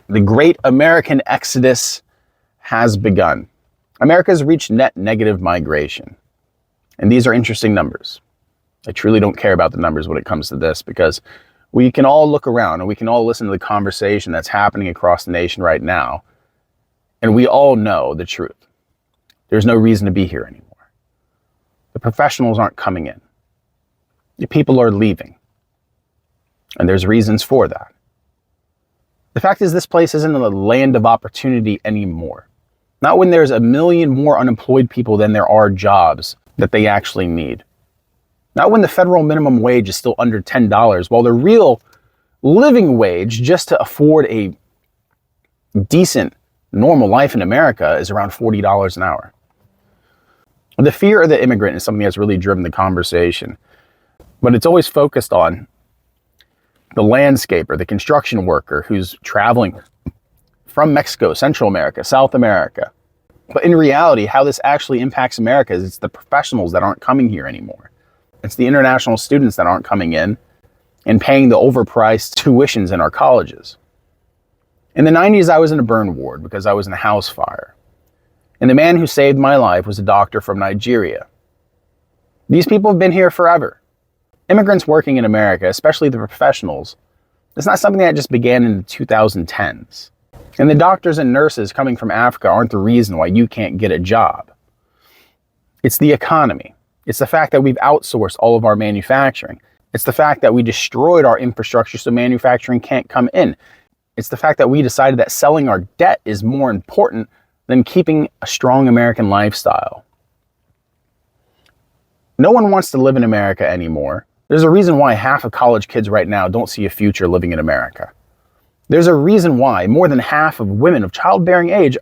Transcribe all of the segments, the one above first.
The great American exodus has begun. America has reached net negative migration. And these are interesting numbers. I truly don't care about the numbers when it comes to this, because we can all look around and we can all listen to the conversation that's happening across the nation right now. And we all know the truth. There's no reason to be here anymore. The professionals aren't coming in. The people are leaving. And there's reasons for that. The fact is, this place isn't a land of opportunity anymore. Not when there's 1 million more unemployed people than there are jobs that they actually need. Not when the federal minimum wage is still under $10, while the real living wage just to afford a decent, normal life in America is around $40 an hour. The fear of the immigrant is something that's really driven the conversation, but it's always focused on the landscaper, the construction worker who's traveling from Mexico, Central America, South America. But in reality, how this actually impacts America is it's the professionals that aren't coming here anymore. It's the international students that aren't coming in and paying the overpriced tuitions in our colleges. In the 90s, I was in a burn ward because I was in a house fire. And the man who saved my life was a doctor from Nigeria. These people have been here forever. Immigrants working in America, especially the professionals, it's not something that just began in the 2010s. And the doctors and nurses coming from Africa aren't the reason why you can't get a job. It's the economy. It's the fact that we've outsourced all of our manufacturing. It's the fact that we destroyed our infrastructure so manufacturing can't come in. It's the fact that we decided that selling our debt is more important than keeping a strong American lifestyle. No one wants to live in America anymore. There's a reason why half of college kids right now don't see a future living in America. There's a reason why more than half of women of childbearing age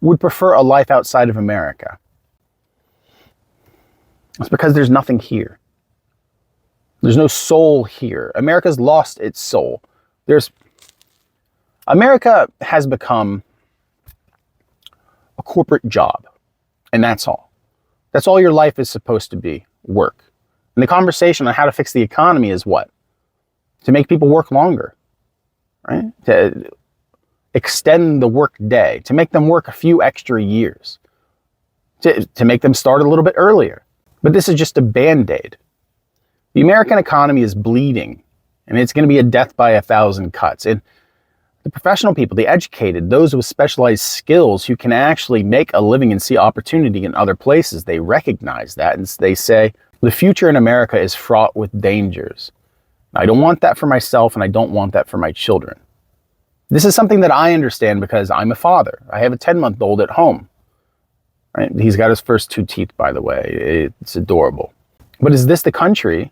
would prefer a life outside of America. It's because there's nothing here. There's no soul here. America's lost its soul. America has become a corporate job, and that's all. That's all your life is supposed to be, work. And the conversation on how to fix the economy is what? To make people work longer, right? To extend the work day, to make them work a few extra years, to make them start a little bit earlier. But this is just a Band-Aid. The American economy is bleeding, and it's going to be a death by 1,000 cuts. And the professional people, the educated, those with specialized skills who can actually make a living and see opportunity in other places, they recognize that and they say, the future in America is fraught with dangers. I don't want that for myself, and I don't want that for my children. This is something that I understand because I'm a father. I have a 10-month-old at home. Right? He's got his first 2 teeth, by the way. It's adorable. But is this the country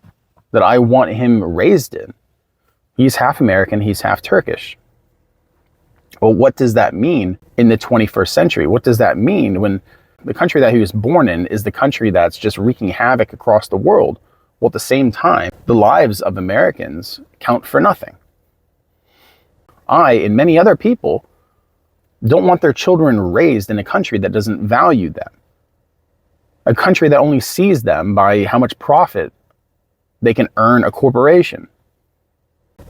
that I want him raised in? He's half American, he's half Turkish. Well, what does that mean in the 21st century? What does that mean when the country that he was born in is the country that's just wreaking havoc across the world? Well, at the same time, the lives of Americans count for nothing. I, and many other people, don't want their children raised in a country that doesn't value them. A country that only sees them by how much profit they can earn a corporation.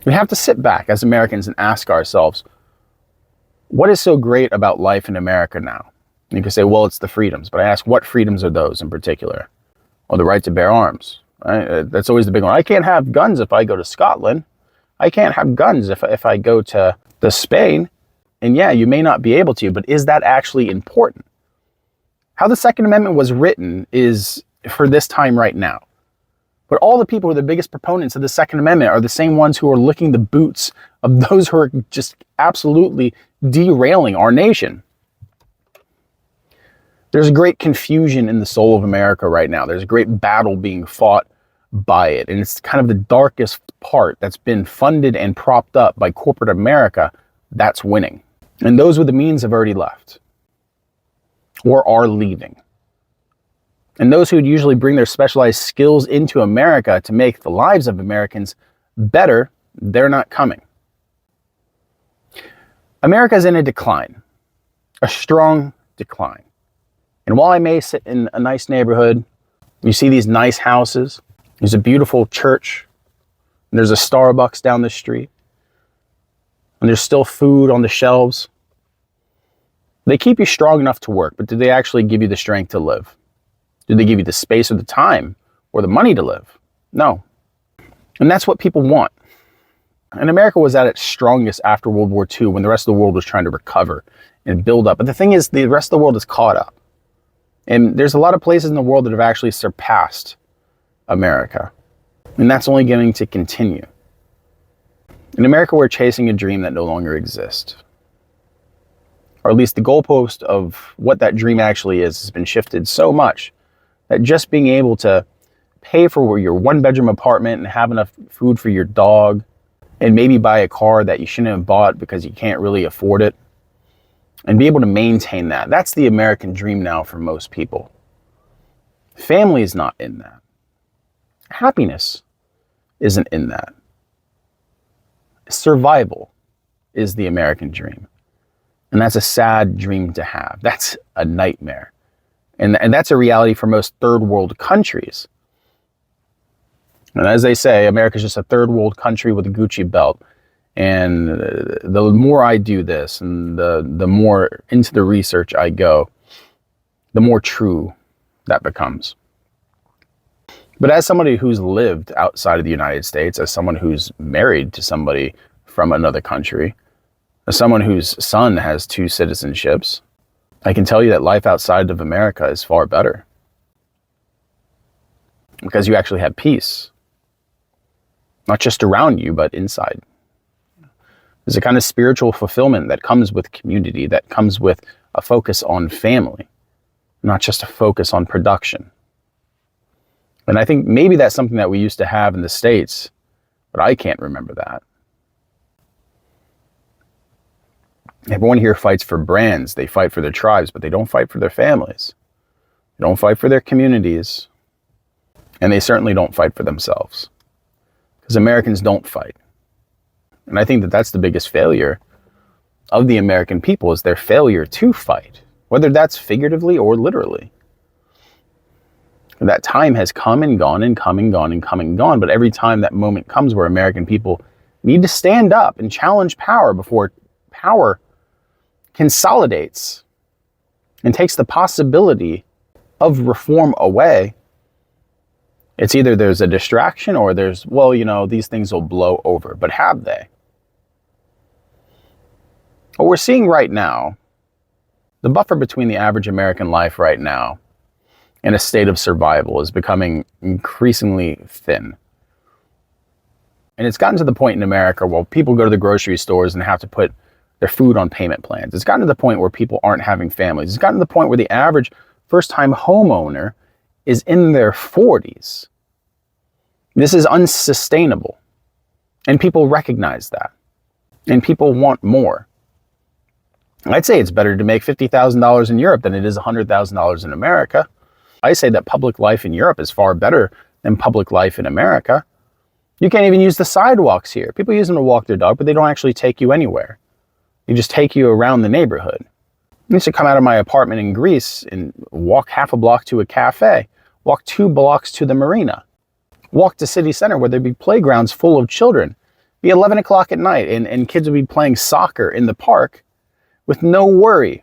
We have to sit back as Americans and ask ourselves, what is so great about life in America now? You can say, well, it's the freedoms. But I ask, what freedoms are those in particular? Well, the right to bear arms. Right? That's always the big one. I can't have guns if I go to Scotland. I can't have guns if I go to Spain. And yeah, you may not be able to, but is that actually important? How the Second Amendment was written is for this time right now. But all the people who are the biggest proponents of the Second Amendment are the same ones who are licking the boots of those who are just absolutely derailing our nation. There's a great confusion in the soul of America right now. There's a great battle being fought by it. And it's kind of the darkest part that's been funded and propped up by corporate America that's winning. And those with the means have already left or are leaving. And those who would usually bring their specialized skills into America to make the lives of Americans better, they're not coming. America's in a decline, a strong decline. And while I may sit in a nice neighborhood, you see these nice houses, there's a beautiful church, and there's a Starbucks down the street, when there's still food on the shelves. They keep you strong enough to work, but do they actually give you the strength to live? Do they give you the space or the time or the money to live? No. And that's what people want. And America was at its strongest after World War II, when the rest of the world was trying to recover and build up. But the thing is, the rest of the world is caught up. And there's a lot of places in the world that have actually surpassed America. And that's only going to continue. In America, we're chasing a dream that no longer exists. Or at least the goalpost of what that dream actually is has been shifted so much that just being able to pay for your one-bedroom apartment and have enough food for your dog, and maybe buy a car that you shouldn't have bought because you can't really afford it, and be able to maintain that. That's the American dream now for most people. Family is not in that. Happiness isn't in that. Survival is the American dream. And that's a sad dream to have. That's a nightmare. And that's a reality for most third world countries. And as they say, America's just a third world country with a Gucci belt. And the more I do this and the more into the research I go, the more true that becomes. But as somebody who's lived outside of the United States, as someone who's married to somebody from another country, as someone whose son has 2 citizenships, I can tell you that life outside of America is far better. Because you actually have peace. Not just around you, but inside. There's a kind of spiritual fulfillment that comes with community, that comes with a focus on family, not just a focus on production. And I think maybe that's something that we used to have in the States, but I can't remember that. Everyone here fights for brands, they fight for their tribes, but they don't fight for their families. They don't fight for their communities. And they certainly don't fight for themselves. Because Americans don't fight. And I think that that's the biggest failure of the American people, is their failure to fight, whether that's figuratively or literally. That time has come and gone and come and gone and come and gone, but every time that moment comes where American people need to stand up and challenge power before power consolidates and takes the possibility of reform away, it's either there's a distraction or there's, well, these things will blow over. But have they? What we're seeing right now, the buffer between the average American life right now and a state of survival is becoming increasingly thin. And it's gotten to the point in America where people go to the grocery stores and have to put their food on payment plans. It's gotten to the point where people aren't having families. It's gotten to the point where the average first-time homeowner is in their 40s. This is unsustainable. And people recognize that. And people want more. I'd say it's better to make $50,000 in Europe than it is $100,000 in America. I say that public life in Europe is far better than public life in America. You can't even use the sidewalks here. People use them to walk their dog, but they don't actually take you anywhere. They just take you around the neighborhood. I used to come out of my apartment in Greece and walk half a block to a cafe, walk 2 blocks to the marina, walk to city center where there'd be playgrounds full of children. It'd be 11 o'clock at night and kids would be playing soccer in the park with no worry.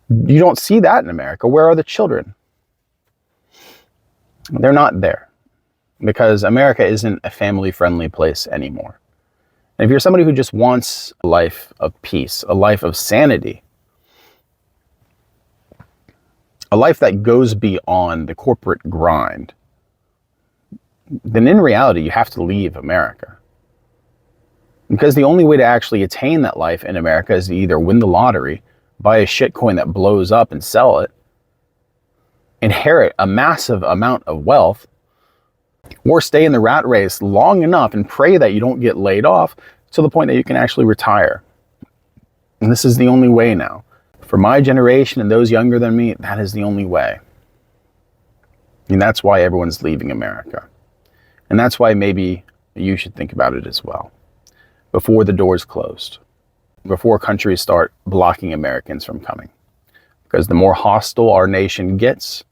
You don't see that in America. Where are the children? They're not there because America isn't a family-friendly place anymore. And if you're somebody who just wants a life of peace, a life of sanity, a life that goes beyond the corporate grind, then in reality, you have to leave America. Because the only way to actually attain that life in America is to either win the lottery, buy a shitcoin that blows up and sell it, inherit a massive amount of wealth, or stay in the rat race long enough and pray that you don't get laid off to the point that you can actually retire. And this is the only way now. For my generation and those younger than me, that is the only way. And that's why everyone's leaving America. And that's why maybe you should think about it as well. Before the doors closed. Before countries start blocking Americans from coming. Because the more hostile our nation gets,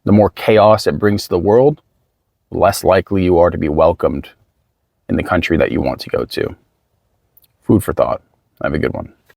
the more chaos it brings to the world, the less likely you are to be welcomed in the country that you want to go to. Food for thought. Have a good one.